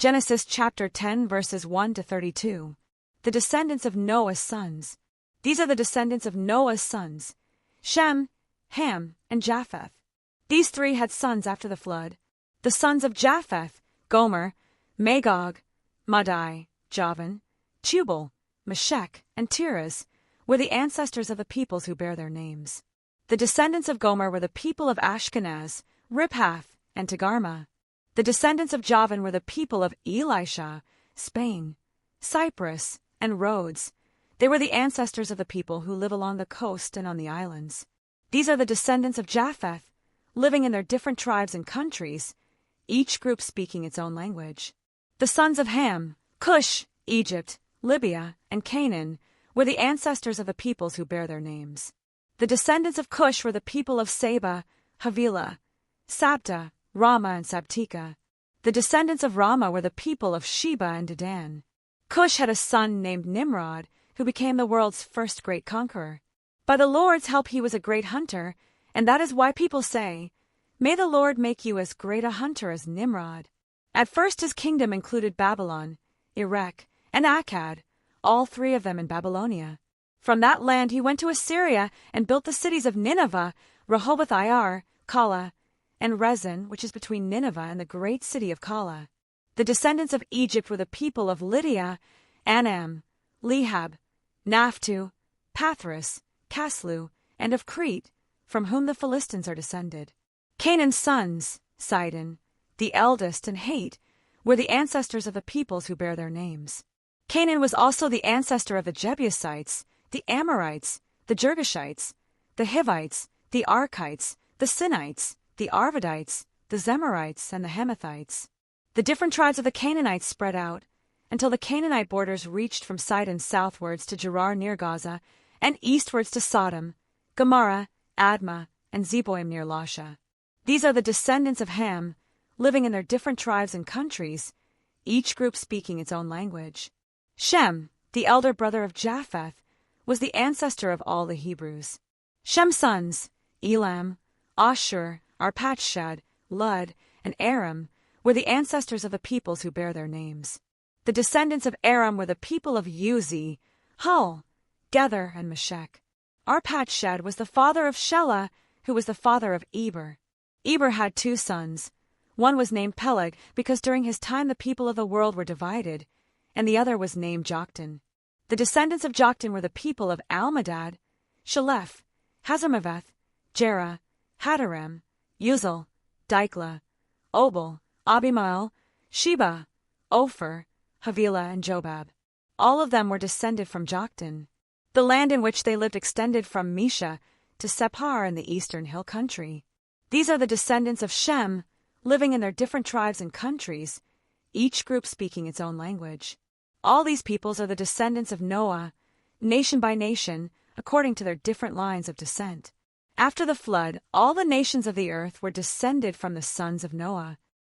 Genesis chapter 10 verses 1 to 32. The descendants of Noah's sons. These are the descendants of Noah's sons: Shem, Ham, and Japheth. These three had sons after the flood. The sons of Japheth: Gomer, Magog, Madai, Javan, Tubal, Meshech, and Tiras, were the ancestors of the peoples who bear their names. The descendants of Gomer were the people of Ashkenaz, Riphath, and Togarmah. The descendants of Javan were the people of Elisha, Spain, Cyprus, and Rhodes. They were the ancestors of the people who live along the coast and on the islands. These are the descendants of Japheth, living in their different tribes and countries, each group speaking its own language. The sons of Ham: Cush, Egypt, Libya, and Canaan, were the ancestors of the peoples who bear their names. The descendants of Cush were the people of Seba, Havilah, Sabta, Ramah, and Sabteka. The descendants of Ramah were the people of Sheba and Dedan. Cush had a son named Nimrod, who became the world's first great conqueror. By the Lord's help he was a great hunter, and that is why people say, "May the Lord make you as great a hunter as Nimrod." At first his kingdom included Babylon, Erech, and Akkad, all three of them in Babylonia. From that land he went to Assyria and built the cities of Nineveh, Rehoboth-ir, Calah, and Rezin, which is between Nineveh and the great city of Calah. The descendants of Egypt were the people of Lydia, Anam, Lehab, Naphtu, Pathros, Caslu, and of Crete, from whom the Philistines are descended. Canaan's sons, Sidon, the eldest, and Hate, were the ancestors of the peoples who bear their names. Canaan was also the ancestor of the Jebusites, the Amorites, the Girgashites, the Hivites, the Arkites, the Sinites, the Arvadites, the Zemarites, and the Hamathites. The different tribes of the Canaanites spread out until the Canaanite borders reached from Sidon southwards to Gerar near Gaza, and eastwards to Sodom, Gomorrah, Admah, and Zeboim near Lasha. These are the descendants of Ham, living in their different tribes and countries, each group speaking its own language. Shem, the elder brother of Japheth, was the ancestor of all the Hebrews. Shem's sons, Elam, Ashur, Arpachshad, Lud, and Aram, were the ancestors of the peoples who bear their names. The descendants of Aram were the people of Uzi, Hul, Gether, and Meshech. Arpachshad was the father of Shelah, who was the father of Eber. Eber had two sons. One was named Peleg, because during his time the people of the world were divided, and the other was named Joktan. The descendants of Joktan were the people of Almadad, Shalef, Hazarmaveth, Jerah, Hadaram, Uzal, Diklah, Obal, Abimael, Sheba, Ophir, Havilah, and Jobab. All of them were descended from Joktan. The land in which they lived extended from Mesha to Sephar in the eastern hill country. These are the descendants of Shem, living in their different tribes and countries, each group speaking its own language. All these peoples are the descendants of Noah, nation by nation, according to their different lines of descent. After the flood, all the nations of the earth were descended from the sons of Noah.